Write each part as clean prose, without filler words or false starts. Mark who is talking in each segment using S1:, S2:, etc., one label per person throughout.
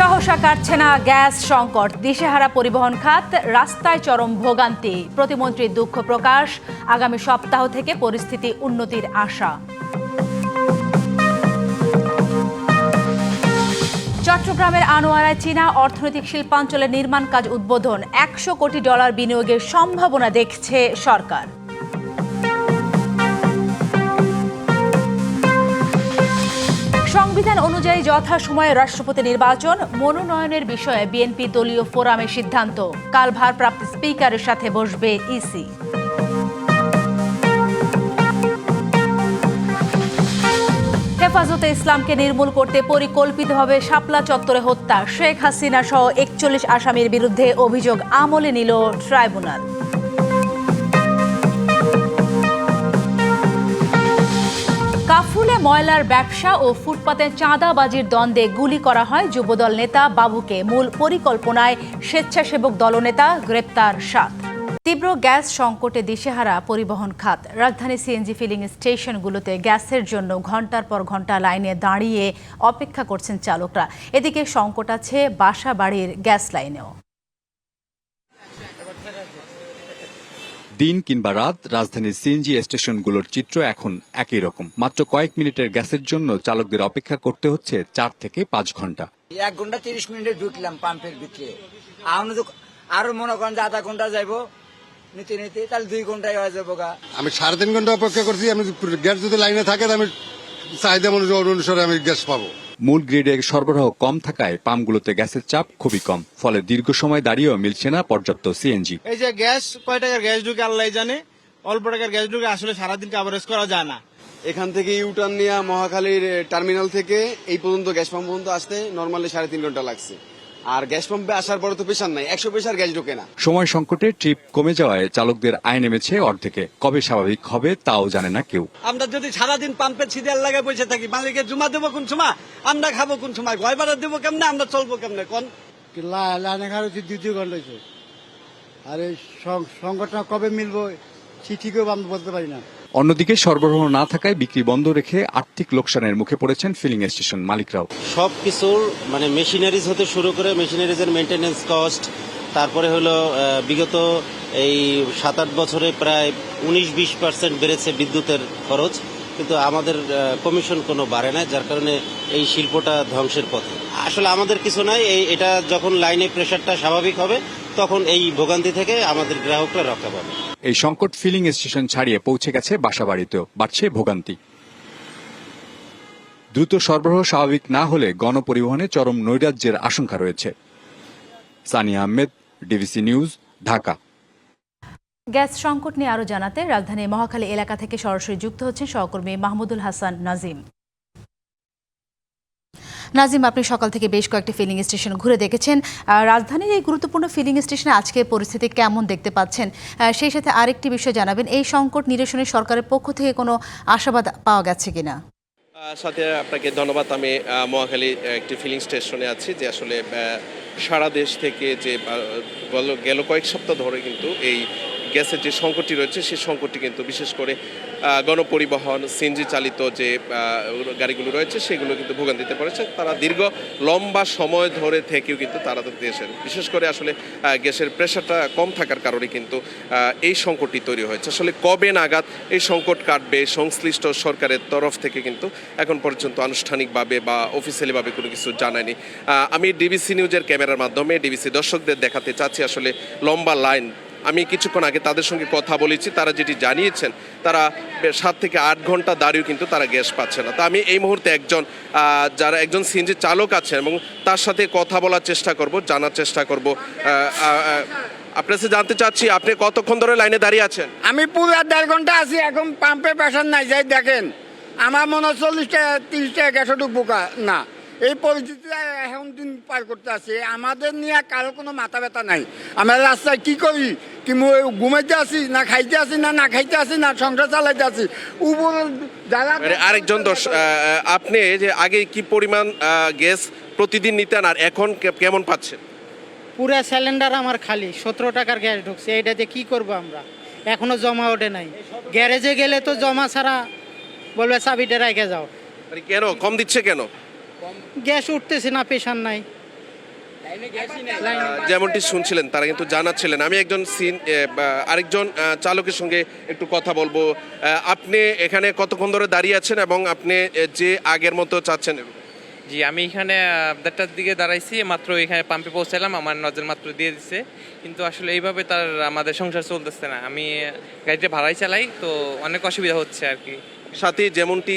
S1: সহসা কাটছে না গ্যাস সংকট, দিশেহারা পরিবহন খাত, রাস্তায় চরম ভোগান্তি। প্রতিমন্ত্রীর দুঃখ প্রকাশ, আগামী সপ্তাহ থেকে পরিস্থিতি উন্নতির আশা। চট্টগ্রামের আনোয়ারায় চীনা অর্থনৈতিক শিল্পাঞ্চলের নির্মাণ কাজ উদ্বোধন, $100 কোটি বিনিয়োগের সম্ভাবনা দেখছে সরকার। সংবিধান অনুযায়ী যথাসময়ে রাষ্ট্রপতি নির্বাচন, মনোনয়নের বিষয়ে বিএনপি দলীয় ফোরামের সিদ্ধান্ত। কাল ভারপ্রাপ্ত স্পিকারের সাথে বসবে ইসি। হেফাজতে ইসলামকে নির্মূল করতে পরিকল্পিতভাবে শাপলা চত্বরে হত্যা, শেখ হাসিনা সহ 41 আসামির বিরুদ্ধে অভিযোগ আমলে নিল ট্রাইব্যুনাল। কাফরুলে ময়লার ব্যবসা ও ফুটপাতে চাঁদাবাজির দ্বন্দ্বে গুলি করা হয় যুবদল নেতা বাবুকে, মূল পরিকল্পনায় স্বেচ্ছাসেবক দলনেতা গ্রেপ্তার 7। তীব্র গ্যাস সংকটে দিশেহারা পরিবহন খাত, রাজধানী সিএনজি ফিলিং স্টেশনগুলোতে গ্যাসের জন্য ঘন্টার পর ঘন্টা লাইনে দাঁড়িয়ে অপেক্ষা করছেন চালকরা। এদিকে সংকট আছে বাসা বাড়ির গ্যাস লাইনেও।
S2: দিন কিংবা রাত, রাজধানীর সিএনজি স্টেশনগুলোর চিত্র এখন একই রকম। মাত্র কয়েক মিনিটের গ্যাসের জন্য চালকদের অপেক্ষা করতে হচ্ছে 4 থেকে 5 ঘন্টা।
S3: 1 ঘন্টা 30 মিনিটে ঢুকলাম পাম্পের ভিতরে, আরো মনে করেন যে আধা ঘন্টা যাইবো নিতে নিতে, তাহলে 2 ঘন্টায় হয়ে যাবো।
S4: আমি 3.5 ঘন্টা অপেক্ষা করছি। আমি গ্যাস যদি লাইনে থাকে আমি চাহিদা অনুসারে আমি গ্যাস পাবো।
S2: মূল গ্রিডে সরবরাহ কম থাকায় পাম্পগুলোতে গ্যাসের চাপ খুবই কম, ফলে দীর্ঘ সময় দাঁড়িয়েও মিলছে না পর্যাপ্ত সিএনজি।
S5: এই যে গ্যাস, কয় টাকার গ্যাস ঢুকে আল্লাহ জানে, অল্প টাকার গ্যাস ঢুকে আসলে সারাদিন কভারেজ করা যায় না।
S6: এখান থেকে ইউটার্ন নিয়ে মহাখালীর টার্মিনাল থেকে এই পর্যন্ত গ্যাস পাম্প পর্যন্ত আসতে নর্মালি 3.5 ঘন্টা লাগছে। আর গ্যাস পাম্পে আসার পরে তো প্রেশার নাই, 100 প্রেশার গ্যাস ঢোকে না।
S2: সময় সংকটে ট্রিপ কমে যাওয়ায় চালকদের আয় নেমেছে অর্ধেকে। কবে স্বাভাবিক হবে তাও জানে না কেউ।
S7: আমরা যদি সারাদিন পাম্পের ছিদার লাগায় বসে থাকি, মালিকের জমা দেবো কোন সময়, আমরা খাবো কোন সময়, গয় ভাড়া দেবো কেমনে, আমরা চলবো কেমনে কোন?
S8: লাইনে খাওয়া হচ্ছে 2 ঘন্টা হয়েছে। আর এই সংকটটা কবে মিলবো ঠিকও আমরা বলতে পারি না।
S2: অন্যদিকে সরবরাহ না থাকায় বিক্রি বন্ধ রেখে আর্থিক লোকসানের মুখে পড়েছেন ফিলিং স্টেশন মালিকরাও।
S9: সবকিছুর মেশিনারিজ হতে শুরু করে মেশিনারিজের মেইনটেনেন্স কস্ট, তারপরে হলো বিগত এই 7-8 বছরে প্রায় 19-20% বেড়েছে বিদ্যুতের খরচ, কিন্তু আমাদের কমিশন কোনো বাড়ে না, যার কারণে এই শিল্পটা ধ্বংসের পথে। আসলে আমাদের কিছু নাই, এটা যখন লাইনে প্রেশারটা স্বাভাবিক হবে তখন এই ভোগান্তি থেকে আমাদের গ্রাহকরা রক্ষা পাবে।
S2: এই সংকট ফিলিং স্টেশন ছাড়িয়ে পৌঁছে গেছে বাসাবাড়িতেও, বাড়ছে ভোগান্তি। দ্রুত সরবরাহ স্বাভাবিক না হলে গণপরিবহনে চরম নৈরাজ্যের আশঙ্কা রয়েছে। Sania Ahmed, DBC news, Dhaka.
S1: Gas সংকট নিয়ে আরো জানাতে রাজধানীর মহাখালী এলাকা থেকে সরাসরি যুক্ত হচ্ছেন সহকর্মী মাহমুদুল হাসান নাজিম। নাজিম, আপনি সকাল থেকে বেশ কয়েকটি ফিলিং স্টেশন ঘুরে দেখেছেন। রাজধানীর এই গুরুত্বপূর্ণ ফিলিং স্টেশনে আজকে পরিস্থিতি কেমন দেখতে পাচ্ছেন? সেই সাথে আরেকটি বিষয় জানাবেন, এই সংকট নিরসনে সরকারের পক্ষ থেকে কোনো আশাবাদ পাওয়া গেছে কিনা?
S10: সাথে আপনাকে ধন্যবাদ। আমি মহাখালী একটি ফিলিং স্টেশনে আছি, যে আসলে সারা দেশ থেকে যে গেল কয়েক সপ্তাহ ধরে কিন্তু এই গ্যাসের যে সংকটটি রয়েছে সেই সংকটটি কিন্তু বিশেষ করে গণপরিবহন সিএনজি চালিত যে গাড়িগুলো রয়েছে সেগুলো কিন্তু ভোগান্তিতে পড়েছে। তারা দীর্ঘ লম্বা সময় ধরে থেকেও কিন্তু তারা দেশের বিশেষ করে আসলে গ্যাসের প্রেশারটা কম থাকার কারণে কিন্তু এই সংকটটি তৈরি হয়েছে। আসলে কবে নাগাদ এই সংকট কাটবে সংশ্লিষ্ট সরকারের তরফ থেকে কিন্তু এখন পর্যন্ত আনুষ্ঠানিকভাবে বা অফিসিয়ালিভাবে কোনো কিছু জানায়নি। আমি ডিবিসি নিউজের ক্যামেরার মাধ্যমে ডিবিসি দর্শকদের দেখাতে চাচ্ছি আসলে লম্বা লাইন। আমি কিছুক্ষণ আগে তাদের সঙ্গে কথা বলেছি, তারা যেটি জানিয়েছেন তারা 7 থেকে 8 ঘন্টা দাঁড়িয়েও কিন্তু তারা গ্যাস পাচ্ছে না। তা আমি এই মুহূর্তে একজন সিএনজি চালক আছেন এবং তার সাথে কথা বলার চেষ্টা করব, জানার চেষ্টা করব। আপনার কাছে জানতে চাচ্ছি, আপনি কতক্ষণ ধরে লাইনে দাঁড়িয়ে আছেন?
S3: আমি পুরো 1.5 ঘন্টা আছি, এখন পাম্পে প্রেশার নাই, যাই দেখেন। আমার মনে হয় 40-30 টাকা গ্যাসও ঢুকবো না। এই পরিস্থিতিতে এখন দিন পার করতে আছে, আমাদের নিয়ে কারো কোনো মাথা ব্যথা নাই। আমরা রাস্তায় কি করি, কি ঘুমাইতে আসি না খাইতে আসি না খাইতে আসি না সংসার চালাইতে আসি উপর যারা।
S10: আরেকজন আপনি যে আগে কি পরিমাণ গ্যাস প্রতিদিন নিতেন আর এখন কেমন পাচ্ছেন?
S11: পুরা সিলিন্ডার আমার খালি, 17 টাকার গ্যাস ঢুকছে। এইটাতে কি করব আমরা, এখনো জমা ওঠে নাই। গ্যারেজে গেলে তো জমা ছাড়া বলবে চাবিটা রেখে যাও।
S10: কেন কম দিচ্ছে কেন?
S11: গ্যাস উঠতেছে না, প্রেশার নাই।
S10: যেমনটি শুনছিলেন তারা কিন্তু জানাচ্ছিলেন। আমি একজন আরেকজন চালকের সঙ্গে একটু কথা বলবো। আপনি এখানে কতক্ষণ ধরে দাঁড়িয়ে আছেন এবং আপনি যে আগের মতো চাচ্ছেন?
S12: জি, আমি এখানে 1:30টার দিকে দাঁড়াইছি, মাত্র এখানে পাম্পে পৌঁছালাম, আমার নজল মাত্র দিয়ে দিচ্ছে, কিন্তু আসলে এইভাবে তার আমাদের সংসার চলতেছে না। আমি গাড়িটা ভাড়াই চালাই, তো অনেক অসুবিধা হচ্ছে আর কি।
S10: সাথে যেমনটি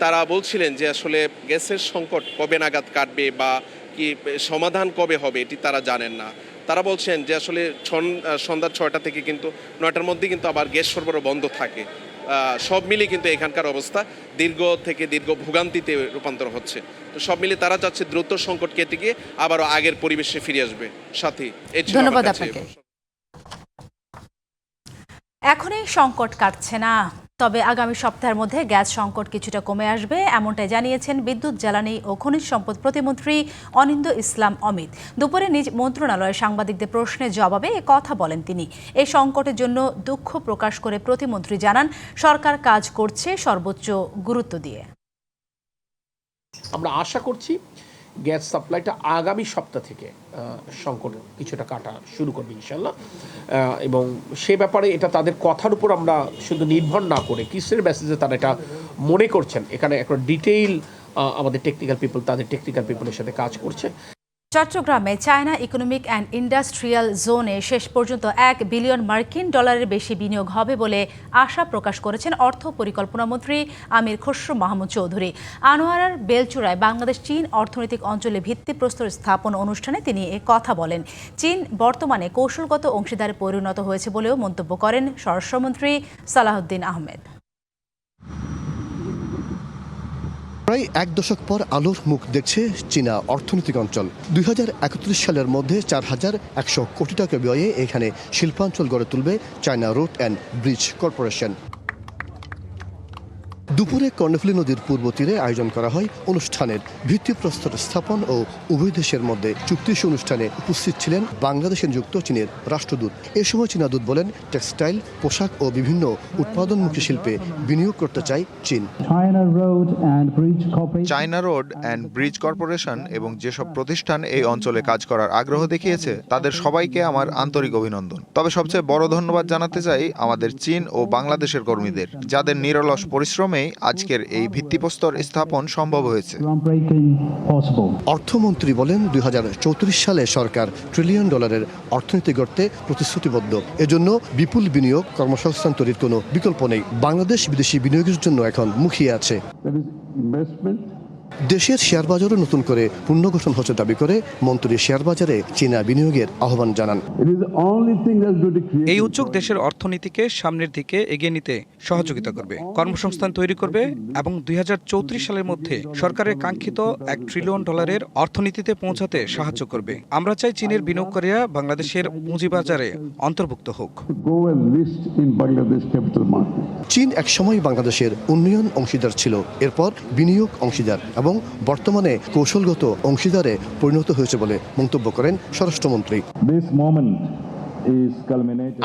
S10: তারা বলছিলেন যে আসলে গ্যাসের সংকট কবে নাগাদ কাটবে বা কি সমাধান কবে হবে এটি তারা জানেন না। তারা বলছেন যে আসলে সন্ধ্যা 6টা থেকে কিন্তু 9টার মধ্যে কিন্তু আবার গ্যাস সরবরাহ বন্ধ থাকে। সব মিলিয়ে কিন্তু এখানকার অবস্থা দীর্ঘ ভোগান্তিতে রূপান্তর হচ্ছে। তো সব মিলিয়ে তারা চাচ্ছে দ্রুত সংকট কেটে গিয়ে আবারও আগের পরিবেশে ফিরে আসবে। সাথী,
S1: ধন্যবাদ আপনাকে। এখনই সংকট কাটছে না, তবে আগামী সপ্তাহের মধ্যে গ্যাস সংকট কিছুটা কমে আসবে, এমনটাই জানিয়েছেন বিদ্যুৎ, জ্বালানি ও খনিজ সম্পদ প্রতিমন্ত্রী অনিন্দ ইসলাম অমিত। দুপুরে নিজ মন্ত্রণালয়ে সাংবাদিকদের প্রশ্নের জবাবে এ কথা বলেন তিনি। এই সংকটের জন্য দুঃখ প্রকাশ করে প্রতিমন্ত্রী জানান, সরকার কাজ করছে সর্বোচ্চ গুরুত্ব দিয়ে।
S13: আমরা আশা করছি গ্যাস সাপ্লাইটা আগামী সপ্তাহ থেকে সংকট কিছুটা কাটা শুরু করবে ইনশাল্লাহ, এবং সে ব্যাপারে এটা তাদের কথার উপর আমরা শুধু নির্ভর না করে কিসের বেসিসে তারা এটা মনে করছেন, এখানে একটা ডিটেইল আমাদের তাদের টেকনিক্যাল পিপলের সাথে কাজ করছে।
S1: চট্টগ্রামে চায়না ইকোনমিক অ্যান্ড ইন্ডাস্ট্রিয়াল জোনে শেষ পর্যন্ত $1 বিলিয়ন বেশি বিনিয়োগ হবে বলে আশা প্রকাশ করেছেন অর্থ পরিকল্পনা মন্ত্রী আমির খসরু মাহমুদ চৌধুরী। আনোয়ারার বেলচুরায় বাংলাদেশ চীন অর্থনৈতিক অঞ্চলে ভিত্তিপ্রস্তর স্থাপন অনুষ্ঠানে তিনি এ কথা বলেন। চীন বর্তমানে কৌশলগত অংশীদারে পরিণত হয়েছে বলেও মন্তব্য করেন স্বরাষ্ট্রমন্ত্রী সালাহউদ্দিন আহমেদ।
S14: প্রায় 1 দশক পর আলোর মুখ দেখছে চীনা অর্থনৈতিক অঞ্চল। 2031 সালের মধ্যে 4100 কোটি টাকা ব্যয়ে এখানে শিল্পাঞ্চল গড়ে তুলবে China road and bridge corporation. দুপুরে কর্ণফুলী নদীর পূর্ব তীরে আয়োজন করা হয় অনুষ্ঠানের ভিত্তিপ্রস্তর স্থাপন ও উভয় দেশের মধ্যে চুক্তি অনুষ্ঠানে উপস্থিত ছিলেন বাংলাদেশে নিযুক্ত চীনের রাষ্ট্রদূত। এ সময় চীনা দূত বলেন, টেক্সটাইল, পোশাক ও বিভিন্ন উৎপাদনমুখী শিল্পে বিনিয়োগ করতে চায় চীন।
S15: China road and bridge corporation এবং যেসব প্রতিষ্ঠান এই অঞ্চলে কাজ করার আগ্রহ দেখিয়েছে তাদের সবাইকে আমার আন্তরিক অভিনন্দন। তবে সবচেয়ে বড় ধন্যবাদ জানাতে চাই আমাদের চীন ও বাংলাদেশের কর্মীদের, যাদের নিরলস পরিশ্রমে আজকের এই ভিত্তিপ্রস্তর স্থাপন সম্ভব হয়েছে।
S14: অর্থমন্ত্রী বলেন, 2034 সালে সরকার $1 ট্রিলিয়ন অর্থনীতি গড়তে প্রতিশ্রুতিবদ্ধ। এজন্য বিপুল বিনিয়োগ, কর্মসংস্থান তৈরির কোনো বিকল্প নেই। বাংলাদেশ বিদেশি বিনিয়োগের জন্য এখন মুখিয়ে আছে। দেশের শেয়ার বাজারও নতুন করে পুনর্গঠন হচ্ছে দাবি করে মন্ত্রী শেয়ার বাজারে চীনা বিনিয়োগের আহ্বান জানান।
S16: এই উদ্যোগ দেশের অর্থনীতিকে সামনের দিকে এগিয়ে নিতে সহযোগিতা করবে, কর্মসংস্থান তৈরি করবে এবং 2034 সালের মধ্যে সরকারের কাঙ্ক্ষিত $1 ট্রিলিয়ন অর্থনীতিতে পৌঁছাতে সাহায্য করবে। আমরা চাই চীনের বিনিয়োগকারীরা বাংলাদেশের পুঁজিবাজারে অন্তর্ভুক্ত হোক।
S14: চীন একসময় বাংলাদেশের উন্নয়ন অংশীদার ছিল, এরপর বিনিয়োগ অংশীদার এবং বর্তমানে কৌশলগত অংশীদারে পরিণত হয়েছে বলে মন্তব্য করেন স্বরাষ্ট্রমন্ত্রী।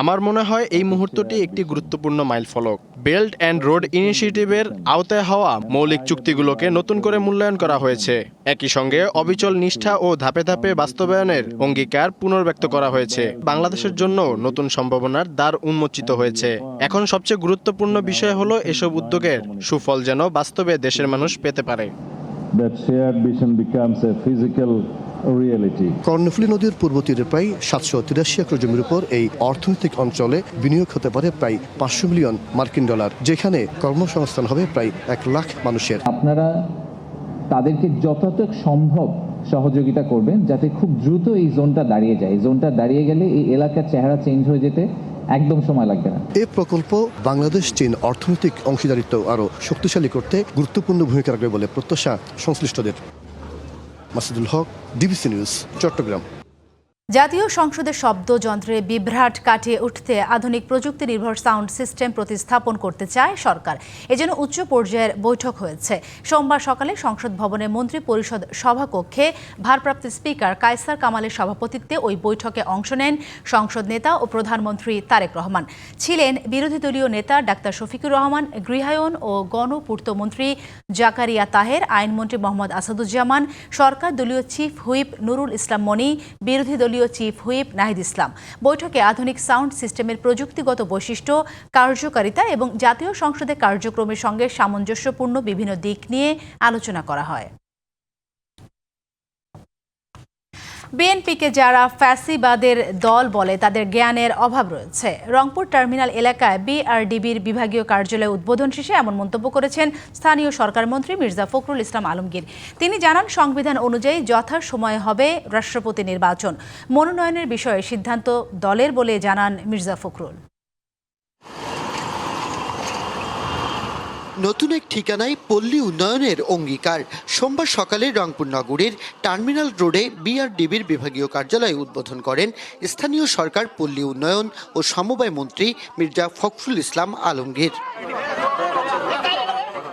S17: আমার মনে হয় এই মুহূর্তটি একটি গুরুত্বপূর্ণ মাইলফলক। বেল্ট অ্যান্ড রোড ইনিশিয়েটিভের আওতায় হওয়া মৌলিক চুক্তিগুলোকে নতুন করে মূল্যায়ন করা হয়েছে। একই সঙ্গে অবিচল নিষ্ঠা ও ধাপে ধাপে বাস্তবায়নের অঙ্গীকার পুনর্ব্যক্ত করা হয়েছে। বাংলাদেশের জন্য নতুন সম্ভাবনার দ্বার উন্মোচিত হয়েছে। এখন সবচেয়ে গুরুত্বপূর্ণ বিষয় হলো এসব উদ্যোগের সুফল যেন বাস্তবে দেশের মানুষ পেতে পারে।
S14: কর্ণফুলী নদীর পূর্ব তীরে প্রায় 783 একর জমির উপর এই অর্থনৈতিক অঞ্চলে বিনিয়োগ হতে পারে প্রায় $500 মিলিয়ন, যেখানে কর্মসংস্থান হবে প্রায় 1 লাখ মানুষের।
S18: আপনারা তাদেরকে যতটুকু সম্ভব সহযোগিতা করবেন যাতে খুব দ্রুত এই জোনটা দাঁড়িয়ে যায়। জোনটা দাঁড়িয়ে গেলে এই এলাকার চেহারা চেঞ্জ হয়ে যেতে একদম সময় লাগবে না।
S14: এই প্রকল্প বাংলাদেশ চীন অর্থনৈতিক অংশীদারিত্ব আরও শক্তিশালী করতে গুরুত্বপূর্ণ ভূমিকা রাখবে বলে প্রত্যাশা সংশ্লিষ্টদের। মাসুদুল হক, ডিবিসি নিউজ, চট্টগ্রাম।
S1: জাতীয় সংসদের শব্দযন্ত্রে বিভ্রাট কাটিয়ে উঠতে আধুনিক প্রযুক্তি নির্ভর সাউন্ড সিস্টেম প্রতিস্থাপন করতে চায় সরকার। এজন্য উচ্চ পর্যায়ের বৈঠক হয়েছে। সোমবার সকালে সংসদ ভবনে মন্ত্রী পরিষদ সভাকক্ষে ভারপ্রাপ্ত স্পিকার কায়সার কামালের সভাপতিত্বে ওই বৈঠকে অংশ নেন সংসদ নেতা ও প্রধানমন্ত্রী তারেক রহমান। ছিলেন বিরোধী দলীয় নেতা ডাক্তার শফিকুর রহমান, গৃহায়ন ও গণপূর্তমন্ত্রী জাকারিয়া তাহের, আইনমন্ত্রী মোহাম্মদ আসাদুজ্জামান, সরকার দলীয় চিফ হুইপ নুরুল ইসলাম মনি, বিরোধী দলীয় চিফ হুইপ নাহিদ ইসলাম। বৈঠকে আধুনিক সাউন্ড সিস্টেমের প্রযুক্তিগত বৈশিষ্ট্য, কার্যকারিতা এবং জাতীয় সংসদের কার্যক্রমের সঙ্গে সামঞ্জস্যপূর্ণ বিভিন্ন দিক নিয়ে আলোচনা করা হয়। বিএনপিকে যারা ফ্যাসিবাদের দল বলে তাদের জ্ঞানের অভাব রয়েছে। রংপুর টার্মিনাল এলাকায় বিআরডিবির বিভাগীয় কার্যালয় উদ্বোধন শেষে এমন মন্তব্য করেছেন স্থানীয় সরকার মন্ত্রী মির্জা ফখরুল ইসলাম আলমগীর। তিনি জানান, সংবিধান অনুযায়ী যথাসময়ে হবে রাষ্ট্রপতি নির্বাচন। মনোনয়নের বিষয়ে সিদ্ধান্ত দলের বলে জানান মির্জা ফখরুল।
S19: নতুন এক ঠিকানায় পল্লী উন্নয়নের অঙ্গীকার। সোমবার সকালে রংপুর নগরীর টার্মিনাল রোডে বিআরডিবির বিভাগীয় কার্যালয় উদ্বোধন করেন স্থানীয় সরকার, পল্লী উন্নয়ন ও সমবায় মন্ত্রী মির্জা ফখরুল ইসলাম আলমগীর।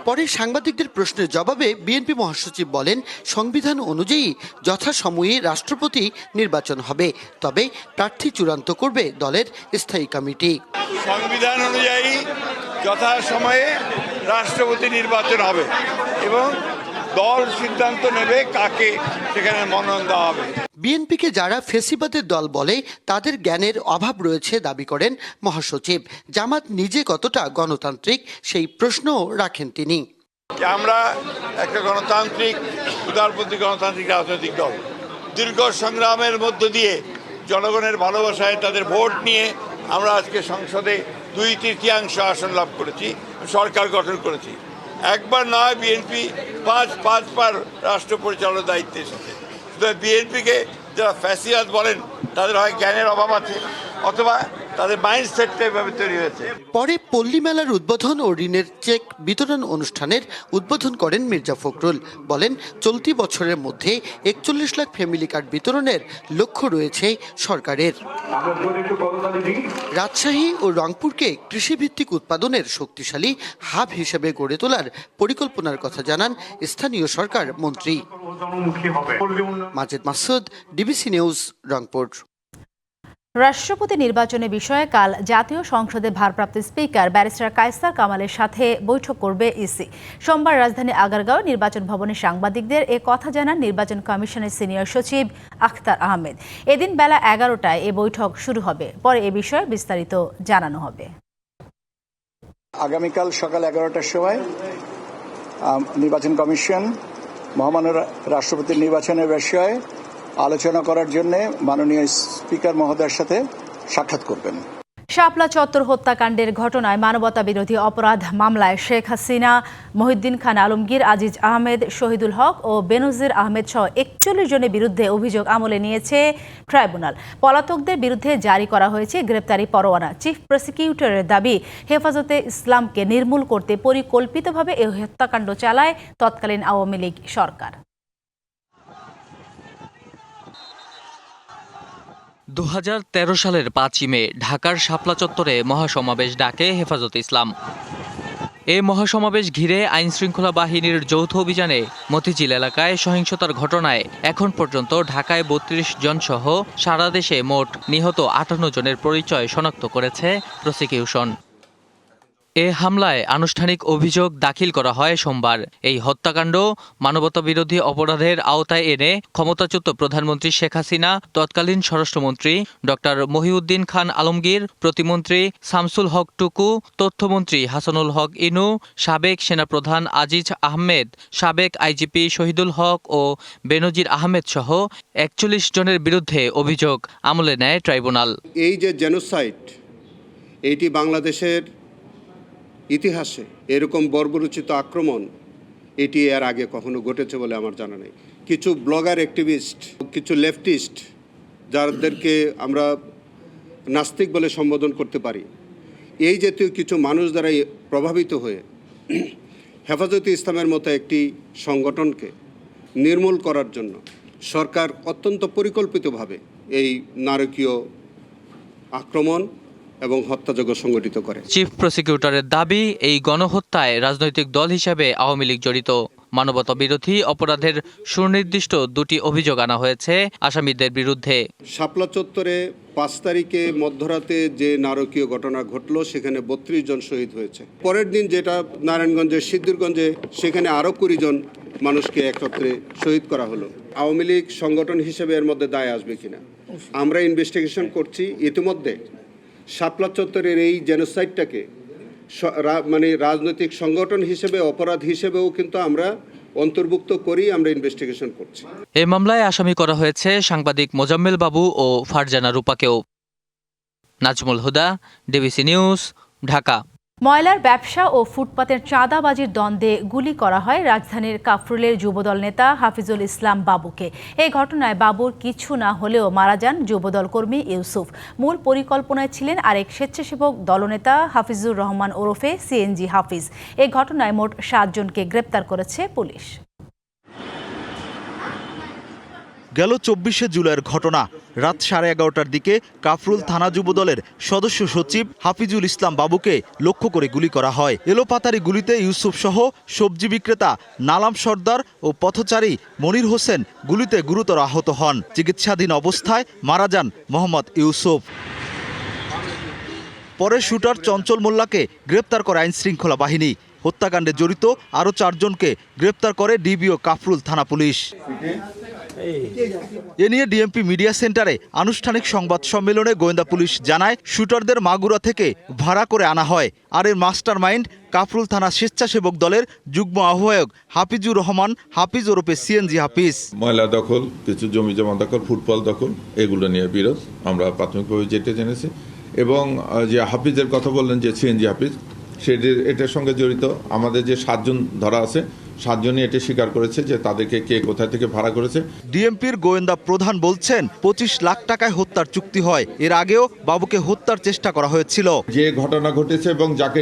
S19: পরে সাংবাদিকদের প্রশ্নের জবাবে বিএনপি মহাসচিব বলেন, সংবিধান অনুযায়ী যথাসময়ে রাষ্ট্রপতি নির্বাচন হবে, তবে প্রার্থী চূড়ান্ত করবে দলের স্থায়ী কমিটি।
S20: সংবিধান অনুযায়ী যথাসময়ে রাষ্ট্রপতি নির্বাচন হবে এবং দল সিদ্ধান্ত নেবে কাকে সেখানে মনোনয়ন দেওয়া হবে।
S19: বিএনপিকে যারা ফেসিবাদের দল বলে তাদের জ্ঞানের অভাব রয়েছে দাবি করেন মহাসচিব। জামাত নিজে কতটা গণতান্ত্রিক সেই প্রশ্নও রাখেন তিনি।
S20: আমরা একটা গণতান্ত্রিক, উদারপন্থী গণতান্ত্রিক রাজনৈতিক দল। দীর্ঘ সংগ্রামের মধ্য দিয়ে জনগণের ভালোবাসায় তাদের ভোট নিয়ে আমরা আজকে সংসদে 2/3 আসন লাভ করেছি, সরকার গঠন করেছি। একবার নয়, বিএনপি পাঁচবার রাষ্ট্র পরিচালনার দায়িত্বে এসেছে। বিএনপিকে যারা ফ্যাসিবাদ বলেন তাদের হয় জ্ঞানের অভাব আছে অথবা তাদের মাইন্ডসেটটা এভাবে তৈরি হয়েছে।
S19: পরে পল্লী মেলার উদ্বোধন ও ঋণের চেক বিতরণ অনুষ্ঠানের উদ্বোধন করেন মির্জা ফখরুল। বলেন, চলতি বছরের মধ্যে 41 লাখ ফ্যামিলি কার্ড বিতরণের লক্ষ্য রয়েছে সরকারের। রাজশাহী ও রংপুরকে কৃষিভিত্তিক উৎপাদনের শক্তিশালী হাব হিসেবে গড়ে তোলার পরিকল্পনার কথা জানান স্থানীয় সরকার মন্ত্রী। Majed Masud, DBC news, Rangpur.
S1: রাষ্ট্রপতি নির্বাচনের বিষয়ে কাল জাতীয় সংসদে ভারপ্রাপ্ত স্পিকার ব্যারিস্টার কায়সার কামালের সাথে বৈঠক করবে ইসি। সোমবার রাজধানী আগারগাঁও নির্বাচন ভবনে সাংবাদিকদের এ কথা জানান নির্বাচন কমিশনের সিনিয়র সচিব আখতার আহমেদ। এদিন বেলা 11টায় এ বৈঠক শুরু হবে। পরে এ বিষয়ে বিস্তারিত জানানো হবে।
S21: আগামীকাল সকাল 11টার সময় নির্বাচন কমিশন মহামান্য রাষ্ট্রপতির নির্বাচনের বিষয়ে আলোচনা করার জন্য মাননীয় স্পিকার মহোদয়ের সাথে সাক্ষাৎ করবেন।
S1: শাপলা চত্বর হত্যাকাণ্ডের ঘটনায় মানবতা বিরোধী অপরাধ মামলায় শেখ হাসিনা, মহিউদ্দিন খান আলমগীর, আজিজ আহমেদ, শহীদুল হক ও বেনজির আহমেদ সহ 41 জনের বিরুদ্ধে অভিযোগ আমলে নিয়েছে ট্রাইব্যুনাল। পলাতকদের বিরুদ্ধে জারি করা হয়েছে গ্রেপ্তারি পরোয়ানা। চিফ প্রসিকিউটরের দাবি, হেফাজতে ইসলামকে নির্মূল করতে পরিকল্পিতভাবে এই হত্যাকাণ্ড চালায় তৎকালীন আওয়ামী লীগ সরকার।
S22: 2013 সালের 5ই মে ঢাকার শাপলা চত্বরে মহাসমাবেশ ডাকে হেফাজতে ইসলাম। এ মহাসমাবেশ ঘিরে আইনশৃঙ্খলা বাহিনীর যৌথ অভিযানে মতিঝিল এলাকায় সহিংসতার ঘটনায় এখন পর্যন্ত ঢাকায় 32 জন সহ সারা দেশে মোট নিহত 58 জনের পরিচয় শনাক্ত করেছে প্রসিকিউশন। এ হামলায় আনুষ্ঠানিক অভিযোগ দাখিল করা হয় সোমবার। এই হত্যাকাণ্ড মানবতাবিরোধী অপরাধের আওতায় এনে ক্ষমতাচ্যুত প্রধানমন্ত্রী শেখ হাসিনা, তৎকালীন স্বরাষ্ট্রমন্ত্রী ডক্টর মহিউদ্দিন খান আলমগীর, প্রতিমন্ত্রী শামসুল হক টুকু, তথ্যমন্ত্রী হাসানুল হক ইনু, সাবেক সেনাপ্রধান আজিজ আহমেদ, সাবেক আইজিপি শহীদুল হক ও বেনজির আহমেদ সহ 41 জনের বিরুদ্ধে অভিযোগ আমলে নেয় ট্রাইব্যুনাল।
S23: এই যে জেনোসাইড, এইটি বাংলাদেশের ইতিহাসে এরকম বর্বরোচিত আক্রমণ এটি এর আগে কখনো ঘটেছে বলে আমার জানা নেই। কিছু ব্লগার অ্যাক্টিভিস্ট, কিছু লেফটিস্ট, যাদেরকে আমরা নাস্তিক বলে সম্বোধন করতে পারি, এই জাতীয় কিছু মানুষ দ্বারা প্রভাবিত হয়ে হেফাজতে ইসলামের মতো একটি সংগঠনকে নির্মূল করার জন্য সরকার অত্যন্ত পরিকল্পিতভাবে এই নারকীয় আক্রমণ এবং হত্যাযজ্ঞ সংগঠিত করে।
S22: চিফ প্রসিকিউটরের দাবি, এই গণহত্যায় রাজনৈতিক দল হিসেবে আওয়ামী লীগ জড়িত। মানবতা বিরোধী অপরাধের সুনির্দিষ্ট 2টি অভিযোগ আনা হয়েছে আসামিদের বিরুদ্ধে।
S23: শাপলা চত্বরে 5 তারিখে মধ্যরাতে যে নারকীয় ঘটনা ঘটল, সেখানে 32 জন শহীদ হয়েছে। পরের দিন যেটা নারায়ণগঞ্জের সিদ্ধিরগঞ্জে, সেখানে আরও 20 জন মানুষকে একত্রে শহীদ করা হলো। আওয়ামী লীগ সংগঠন হিসেবে এর মধ্যে দায় আসবে কিনা আমরা ইনভেস্টিগেশন করছি। ইতিমধ্যে শাপলা চত্বরের এই জেনোসাইডটাকে মানে রাজনৈতিক সংগঠন হিসেবে, অপরাধ হিসেবেও কিন্তু আমরা অন্তর্ভুক্ত করি, আমরা ইনভেস্টিগেশন করছি।
S22: এই মামলায় আসামি করা হয়েছে সাংবাদিক মোজাম্মেল বাবু ও ফারজানা রূপাকেও। নাজমুল হুদা, ডিবিসি নিউজ, ঢাকা।
S1: ময়লার ব্যবসা ও ফুটপাতের চাঁদাবাজির দ্বন্দ্বে গুলি করা হয় রাজধানীর কাফরুলের যুবদল নেতা হাফিজুল ইসলাম বাবুকে। এই ঘটনায় বাবুর কিছু না হলেও মারা যান যুবদল কর্মী ইউসুফ। মূল পরিকল্পনায় ছিলেন আরেক স্বেচ্ছাসেবক দলনেতা হাফিজুর রহমান ওরফে সিএনজি হাফিজ। এই ঘটনায় মোট 7 জনকে গ্রেপ্তার করেছে পুলিশ।
S4: গেল 24শে জুলাইয়ের ঘটনা। রাত 11:30টার দিকে কাফরুল থানা যুবদলের সদস্য সচিব হাফিজুল ইসলাম বাবুকে লক্ষ্য করে গুলি করা হয়। এলোপাতারি গুলিতে ইউসুফ সহ সবজি বিক্রেতা নালাম সর্দার ও পথচারী মনির হোসেন গুলিতে গুরুতর আহত হন। চিকিৎসাধীন অবস্থায় মারা যান মোহাম্মদ ইউসুফ। পরে শুটার চঞ্চল মোল্লাকে গ্রেপ্তার করে আইনশৃঙ্খলা বাহিনী। হত্যাকাণ্ডে জড়িত আরও 4 জনকে গ্রেপ্তার করে ডিবিও কাফরুল থানা পুলিশ। এ নিয়ে ডিএমপি মিডিয়া সেন্টারে আনুষ্ঠানিক সংবাদ সম্মেলনে গোয়েন্দা পুলিশ জানায়, শুটারদের মাগুরা থেকে ভাড়া করে আনা হয়। আর এর মাস্টার মাইন্ড কাফরুল থানা স্বেচ্ছাসেবক দলের যুগ্ম আহ্বায়ক হাফিজুর রহমান হাফিজ ওরফে সিএনজি হাফিজ।
S5: ময়লা দখল, কিছু জমি জমা দখল, ফুটবল দখল, এগুলো নিয়ে বিরোধ আমরা প্রাথমিকভাবে যেটা জেনেছি। এবং যে হাফিজের কথা বললেন, যে সিএনজি হাফিজ, এটার সঙ্গে জড়িত আমাদের যে 7 জন ধরা আছে, 7 জনই এটা স্বীকার করেছে যে তাদেরকে কে কোথা থেকে ভাড়া করেছে।
S4: ডিএমপির গোয়েন্দা প্রধান বলছেন 25 লাখ টাকায় হত্যার চুক্তি হয়। এর আগেও বাবুকে হত্যার চেষ্টা করা হয়েছিল।
S5: যে ঘটনা ঘটেছে এবং যাকে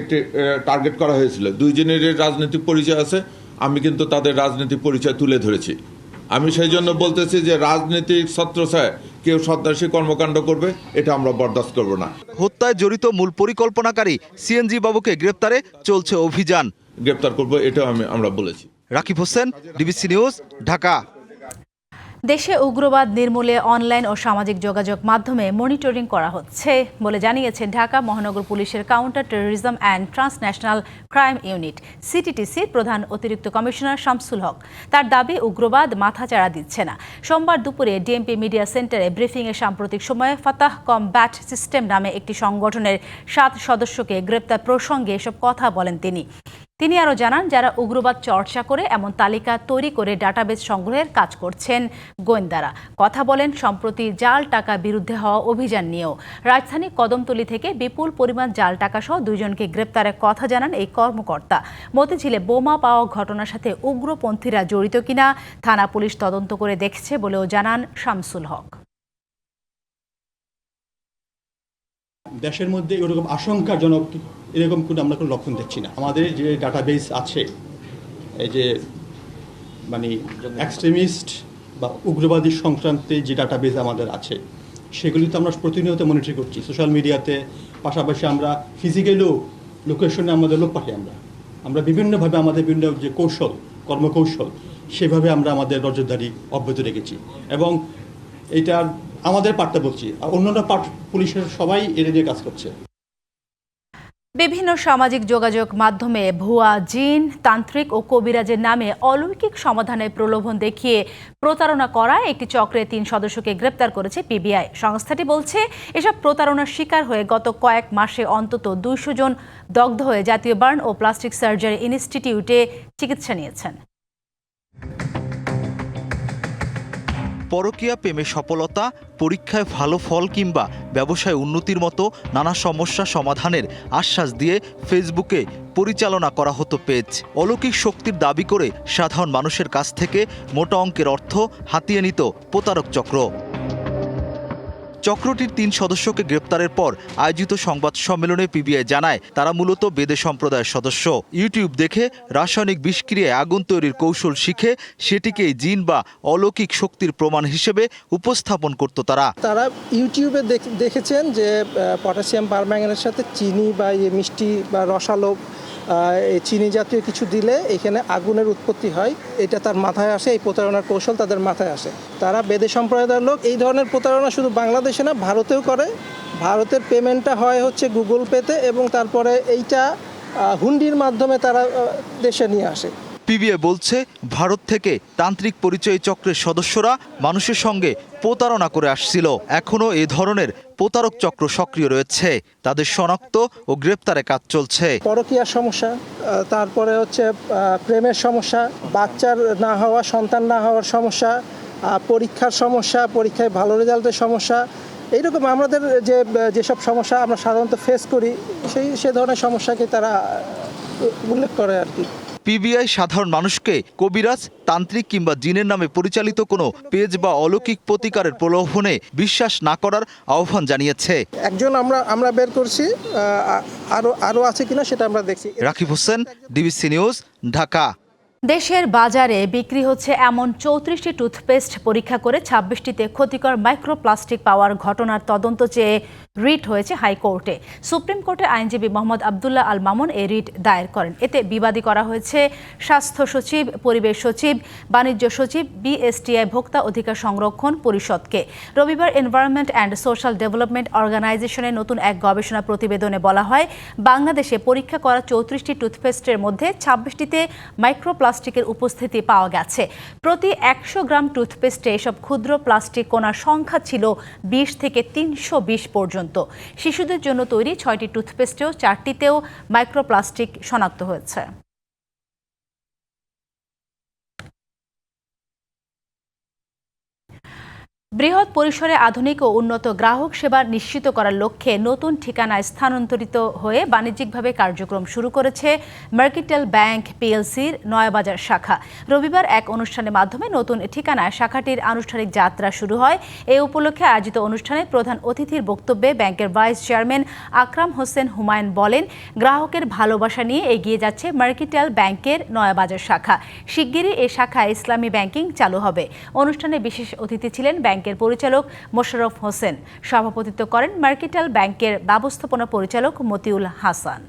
S5: টার্গেট করা হয়েছিল, 2 জনের রাজনৈতিক পরিচয় আছে। আমি কিন্তু তাদের রাজনৈতিক পরিচয় তুলে ধরেছি। আমি সেই জন্য বলতেছি যে রাজনৈতিক ছত্রছায়ায় কেউ সন্ত্রাসী কর্মকাণ্ড করবে, এটা আমরা বরদাস্ত করব না।
S4: হত্যায় জড়িত মূল পরিকল্পনাকারী সিএনজি বাবুকে গ্রেপ্তারে চলছে অভিযান।
S5: গ্রেপ্তার করব, এটাও আমরা বলেছি।
S4: Rakib Hossain, DBC news, Dhaka.
S1: দেশে উগ্রবাদ নির্মূলে অনলাইন ও সামাজিক যোগাযোগ মাধ্যমে মনিটরিং করা হচ্ছে বলে জানিয়েছে ঢাকা মহানগর পুলিশের counter terrorism and transnational crime unit সিটিটিসির প্রধান অতিরিক্ত কমিশনার শামসুল হক। তার দাবি, উগ্রবাদ মাথাচাড়া দিচ্ছে না। সোমবার দুপুরে ডিএমপি মিডিয়া সেন্টারে ব্রিফিংয়ে সাম্প্রতিক সময়ে ফাতাহ কমব্যাট সিস্টেম নামে একটি সংগঠনের 7 সদস্যকে গ্রেপ্তার প্রসঙ্গে এসব কথা বলেন তিনি আরও জানান, যারা উগ্রবাদ চর্চা করে এমন তালিকা তৈরি করে ডাটাবেস সংগ্রহের কাজ করছেন গোয়েন্দারা। কথা বলেন সম্প্রতি জাল টাকা বিরুদ্ধে হওয়া অভিযান নিয়েও। রাজধানী কদমতলী থেকে বিপুল পরিমাণ জাল টাকা সহ 2 জনকে গ্রেপ্তারের কথা জানান এই কর্মকর্তা। মতিঝিলে বোমা পাওয়া ঘটনার সাথে উগ্রপন্থীরা জড়িত কিনা থানা পুলিশ তদন্ত করে দেখছে বলেও জানান শামসুল হক।
S6: দেশের মধ্যে এরকম আশঙ্কাজনক এরকম আমরা কোনো লক্ষণ দেখছি না। আমাদের যে ডাটাবেস আছে, এই যে মানে এক্সট্রিমিস্ট বা উগ্রবাদী সংক্রান্তে যে ডাটাবেস আমাদের আছে, সেগুলি তো আমরা প্রতিনিয়ত মনিটর করছি সোশ্যাল মিডিয়াতে। পাশাপাশি আমরা ফিজিক্যালিও লোকেশনে আমাদের লোক পাঠাই। আমরা বিভিন্নভাবে আমাদের বিভিন্ন যে কর্মকৌশল, সেভাবে আমরা আমাদের নজরদারি অব্যাহত রেখেছি। এবং এইটার আমাদের পার্টটা বলছি, আর অন্যান্য পার্ট পুলিশের সবাই এটা নিয়ে কাজ করছে।
S1: বিভিন্ন সামাজিক যোগাযোগ মাধ্যমে ভুয়া জিন, তান্ত্রিক ও কবিরাজের নামে অলৌকিক সমাধানের প্রলোভন দেখিয়ে প্রতারণা করায় একটি চক্রের 3 সদস্যকে গ্রেপ্তার করেছে পিবিআই। সংস্থাটি বলছে, এসব প্রতারণার শিকার হয়ে গত কয়েক মাসে অন্তত 200 জন দগ্ধ হয়ে জাতীয় বার্ন ও প্লাস্টিক সার্জারি ইনস্টিটিউটে চিকিৎসা নিয়েছেন।
S4: পরকীয়া, প্রেমে সফলতা, পরীক্ষায় ভালো ফল কিংবা ব্যবসায় উন্নতির মতো নানা সমস্যা সমাধানের আশ্বাস দিয়ে ফেসবুকে পরিচালনা করা হতো পেজ। অলৌকিক শক্তির দাবি করে সাধারণ মানুষের কাছ থেকে মোটা অঙ্কের অর্থ হাতিয়ে নিত প্রতারক চক্র। চক্রটির 3 সদস্যকে গ্রেপ্তারের পর আয়োজিত সংবাদ সম্মেলনে পিবিআই জানায় তারা মূলত বেদে সম্প্রদায়ের সদস্য। ইউটিউব দেখে রাসায়নিক বিষক্রিয়ায় আগুন তৈরির কৌশল শিখে সেটিকেই জিন বা অলৌকিক শক্তির প্রমাণ হিসেবে উপস্থাপন করত তারা।
S7: তারা ইউটিউবে দেখেছেন যে পটাশিয়াম পারম্যাঙ্গানেটের সাথে চিনি বা মিষ্টি বা রসালো চিনি জাতীয় কিছু দিলে এখানে আগুনের উৎপত্তি হয়, এটা তার মাথায় আসে, এই প্রতারণার কৌশল তাদের মাথায় আসে। তারা বেদে সম্প্রদায়ের লোক। এই ধরনের প্রতারণা শুধু বাংলাদেশে না, ভারতেও করে। ভারতের পেমেন্টটা হয় হচ্ছে গুগল পেতে এবং তারপরে এইটা হুন্ডির মাধ্যমে তারা দেশে নিয়ে আসে।
S4: পিবিআই বলছে ভারত থেকে তান্ত্রিক পরিচয়ী চক্রের সদস্যরা মানুষের সঙ্গে প্রতারণা করে আসছিল। এখনও এ ধরনের প্রতারক চক্র সক্রিয় রয়েছে। তাদের শনাক্ত ও গ্রেপ্তারে কাজ চলছে।
S7: পরকীয়ার সমস্যা, তারপরে হচ্ছে প্রেমের সমস্যা, বাচ্চার না হওয়া, সন্তান না হওয়ার সমস্যা, পরীক্ষার সমস্যা, পরীক্ষায় ভালো রেজাল্টের সমস্যা, এইরকম আমাদের যেসব সমস্যা আমরা সাধারণত ফেস করি সে ধরনের সমস্যাকে তারা উল্লেখ করে আর কি।
S4: পিবিআই সাধারণ মানুষকে কবিরাজ, তান্ত্রিক কিংবা জিনের নামে পরিচালিত কোনো পেজ বা অলৌকিক প্রতিকারের প্রলোভনে বিশ্বাস না করার আহ্বান জানিয়েছে।
S7: একজন আমরা বের করছি, আরো আছে কিনা সেটা আমরা দেখছি।
S4: Rakib Hossain, DBC news, Dhaka.
S1: দেশের বাজারে বিক্রি হচ্ছে এমন 34টি টুথপেস্ট পরীক্ষা করে 26টিতে ক্ষতিকর মাইক্রোপ্লাস্টিক পাওয়ার ঘটনার তদন্ত চেয়ে রিট হয়েছে হাইকোর্টে। সুপ্রিম কোর্টে আইনজীবী মোহাম্মদ আবদুল্লাহ আল মামুন এই রিট দায়ের করেন। এতে বিবাদী করা হয়েছে স্বাস্থ্য সচিব, পরিবেশ সচিব, বাণিজ্য সচিব, বিএসটিআই ভোক্তা অধিকার সংরক্ষণ পরিষদকে। রবিবার এনভায়রনমেন্ট অ্যান্ড সোশ্যাল ডেভেলপমেন্ট অর্গানাইজেশনের নতুন এক গবেষণা প্রতিবেদনে বলা হয়, বাংলাদেশে পরীক্ষা করা 34টি টুথপেস্টের মধ্যে 26টিতে মাইক্রোপ্লাস্টিকের উপস্থিতি পাওয়া গেছে। প্রতি 100 গ্রাম টুথপেস্টে এসব ক্ষুদ্র প্লাস্টিক কণার সংখ্যা ছিল 20 থেকে 320 পর্যন্ত। শিশুদের জন্য তৈরি 6টি টুথপেস্টেও 4টিতেও মাইক্রোপ্লাস্টিক শনাক্ত হয়েছে। বৃহৎ পরিসরে আধুনিক ও উন্নত গ্রাহক সেবা নিশ্চিত করার লক্ষ্যে নতুন ঠিকানায় স্থানান্তরিত হয়ে বাণিজ্যিকভাবে কার্যক্রম শুরু করেছে মার্কেটেল ব্যাংক পিএলসির নয়াবাজার শাখা। রবিবার এক অনুষ্ঠানের মাধ্যমে নতুন ঠিকানায় শাখাটির আনুষ্ঠানিক যাত্রা শুরু হয়। এই উপলক্ষে আয়োজিত অনুষ্ঠানে প্রধান অতিথির বক্তব্যে ব্যাংকের ভাইস চেয়ারম্যান আকরাম হোসেন হুমায়ুন বলেন, গ্রাহকের ভালোবাসা নিয়ে এগিয়ে যাচ্ছে মার্কেটেল ব্যাংকের নয়াবাজার শাখা। শিগগিরই এই শাখায় ইসলামী ব্যাংকিং চালু হবে। অনুষ্ঠানে বিশেষ অতিথি ছিলেন ব্যাংকের পরিচালক মোশাররফ হোসেন। সভাপতিত্ব করেন মার্কেটেল ব্যাংকের ব্যবস্থাপনা পরিচালক মতিউল হাসান।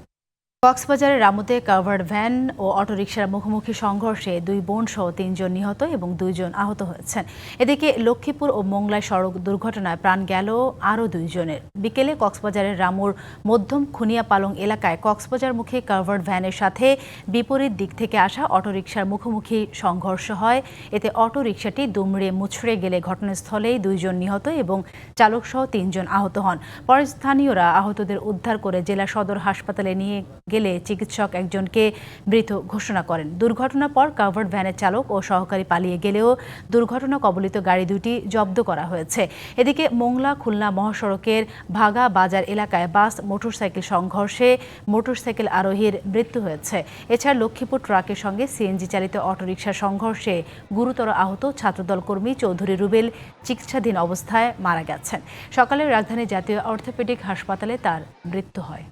S1: কক্সবাজারের রামুতে কাভার্ড ভ্যান ও অটোরিকশার মুখোমুখি সংঘর্ষে 2 বোন সহ 3 জন নিহত এবং 2 জন আহত হয়েছেন। এদিকে লক্ষ্মীপুর ও মোংলায় সড়ক দুর্ঘটনায় প্রাণ গেল আরও 2 জনের। বিকেলে কক্সবাজারের রামুর মধ্যম খুনিয়াপালং এলাকায় কক্সবাজারমুখী কাভার্ড ভ্যানের সাথে বিপরীত দিক থেকে আসা অটোরিকশার মুখোমুখি সংঘর্ষ হয়। এতে অটোরিকশাটি দুমড়ে মুচড়ে গেলে ঘটনাস্থলেই 2 জন নিহত এবং চালকসহ 3 জন আহত হন। পরে স্থানীয়রা আহতদের উদ্ধার করে জেলা সদর হাসপাতালে নিয়ে গেলে চিকিৎসক একজনকে মৃত ঘোষণা করেন। দুর্ঘটনার পর কাভার্ড ভ্যানের চালক ও সহকারী পালিয়ে গেলেও দুর্ঘটনা কবলিত গাড়ি দুটি জব্দ করা হয়েছে। এদিকে মোংলা খুলনা মহাসড়কের ভাগা বাজার এলাকায় বাস মোটরসাইকেল সংঘর্ষে মোটরসাইকেল আরোহীর মৃত্যু হয়েছে। এছাড়া লক্ষ্মীপুর ট্রাকের সঙ্গে সিএনজি চালিত অটোরিকশা সংঘর্ষে গুরুতর আহত ছাত্রদল কর্মী চৌধুরী রুবেল চিকিৎসাধীন অবস্থায় মারা গেছেন। সকালে রাজধানী জাতীয় অর্থোপেডিক হাসপাতালে তার মৃত্যু হয়।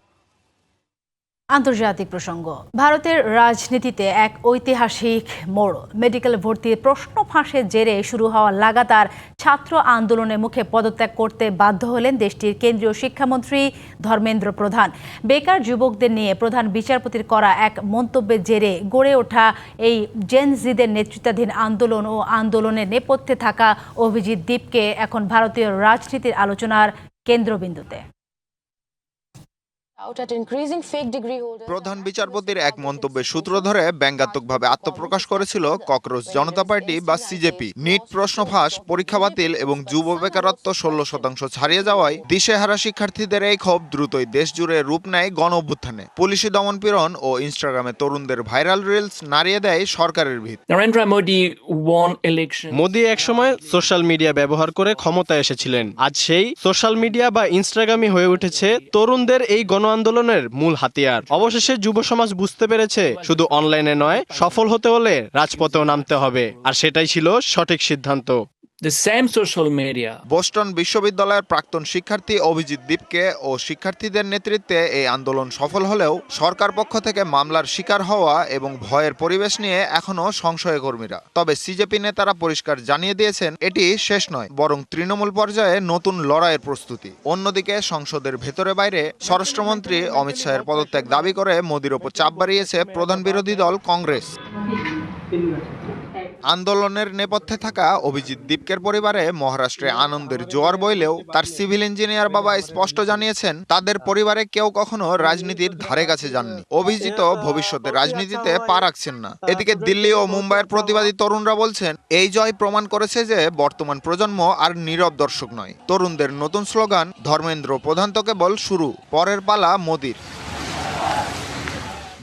S1: আন্তর্জাতিক প্রসঙ্গ, ভারতের রাজনীতিতে এক ঐতিহাসিক মোড়। মেডিকেল ভর্তির প্রশ্ন ফাঁসের জেরে শুরু হওয়া লাগাতার ছাত্র আন্দোলনের মুখে পদত্যাগ করতে বাধ্য হলেন দেশটির কেন্দ্রীয় শিক্ষামন্ত্রী ধর্মেন্দ্র প্রধান। বেকার যুবকদের নিয়ে প্রধান বিচারপতির করা এক মন্তব্যের জেরে গড়ে ওঠা এই জেনজিদের নেতৃত্বাধীন আন্দোলন ও আন্দোলনের নেপথ্যে থাকা অভিজিৎ দীপকে এখন ভারতীয় রাজনীতির আলোচনার কেন্দ্রবিন্দুতে।
S15: প্রধান বিচারপতির এক মন্তব্যের সূত্র ধরে ব্যঙ্গাত্মকভাবে আত্মপ্রকাশ করেছিল ককরোচ জনতা পার্টি বা সিজেপি। নিট প্রশ্ন ফাঁস, পরীক্ষা বাতিল এবং যুব বেকারত্ব 16% ছাড়িয়ে যাওয়ায় দিশেহারা শিক্ষার্থীদের এই ক্ষোভ দ্রুতই দেশ জুড়ে রূপ নেয় গণ অভ্যুত্থানে। পুলিশি দমনপীড়ন ও ইনস্টাগ্রামে তরুণদের ভাইরাল রিলস নাড়িয়ে দেয় সরকারের ভিত।
S17: মোদি একসময় সোশ্যাল মিডিয়া ব্যবহার করে ক্ষমতায় এসেছিলেন। আজ সেই সোশ্যাল মিডিয়া বা ইনস্টাগ্রামই হয়ে উঠেছে তরুণদের এই গণ আন্দোলনের মূল হাতিয়ার। অবশেষে যুব সমাজ বুঝতে পেরেছে শুধু অনলাইনে নয়, সফল হতে হলে রাজপথেও নামতে হবে। আর সেটাই ছিল সঠিক সিদ্ধান্ত।
S2: the same social media.
S15: Boston বিশ্ববিদ্যালয়ের প্রাক্তন শিক্ষার্থী অভিজিৎ দীপকে ও শিক্ষার্থীদের নেতৃত্বে এই আন্দোলন সফল হলেও সরকার পক্ষ থেকে মামলার শিকার হওয়া এবং ভয়ের পরিবেশ নিয়ে এখনো সংশয়ে কর্মীরা। তবে সিজেপি নেতারা পরিষ্কার জানিয়ে দিয়েছেন এটি শেষ নয়, বরং তৃণমূল পর্যায়ে নতুন লড়াইয়ের প্রস্তুতি। অন্যদিকে সংসদের ভেতরে বাইরে স্বরাষ্ট্রমন্ত্রী অমিত শাহের পদত্যাগ দাবি করে মোদির ওপর চাপ বাড়িয়েছে প্রধান বিরোধী দল কংগ্রেস। আন্দোলনের নেপথ্যে থাকা অভিজিৎ দীপকের পরিবারে মহারাষ্ট্রে আনন্দের জোয়ার বইলেও তার সিভিল ইঞ্জিনিয়ার বাবা স্পষ্ট জানিয়েছেন তাদের পরিবারে কেউ কখনো রাজনীতির ধারে কাছে যাননি। অভিজিৎ ভবিষ্যতে রাজনীতিতে পা রাখছেন না। এদিকে দিল্লি ও মুম্বাইয়ের প্রতিবাদী তরুণরা বলছেন এই জয় প্রমাণ করেছে যে বর্তমান প্রজন্ম আর নীরব দর্শক নয়। তরুণদের নতুন স্লোগান ধর্মেন্দ্র প্রধান তো কেবল শুরু, পরের পালা মোদির।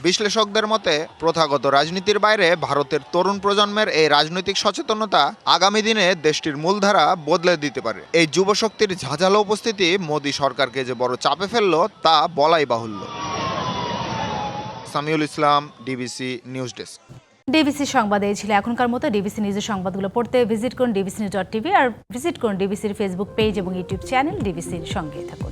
S15: বিশ্লেষকদের মতে প্রথাগত রাজনীতির বাইরে ভারতের তরুণ প্রজন্মের এই রাজনৈতিক সচেতনতা আগামী দিনে দেশটির মূলধারা বদলে দিতে পারে। এই যুবশক্তির ঝাঁঝালো উপস্থিতি মোদি সরকারকে যে বড় চাপে ফেলল তা বলাই বাহুল্য। সামিউল ইসলাম, ডিবিসি নিউজ ডেস্ক।
S1: ডিবিসি সংবাদ এই ছিল এখনকার মতো। ডিবিসি নিউজের সংবাদগুলো পড়তে ভিজিট করুন dbcnews.tv আর ভিজিট করুন ডিবিসির ফেসবুক পেজ এবং ইউটিউব চ্যানেল। ডিবিসির সঙ্গে থাকুন।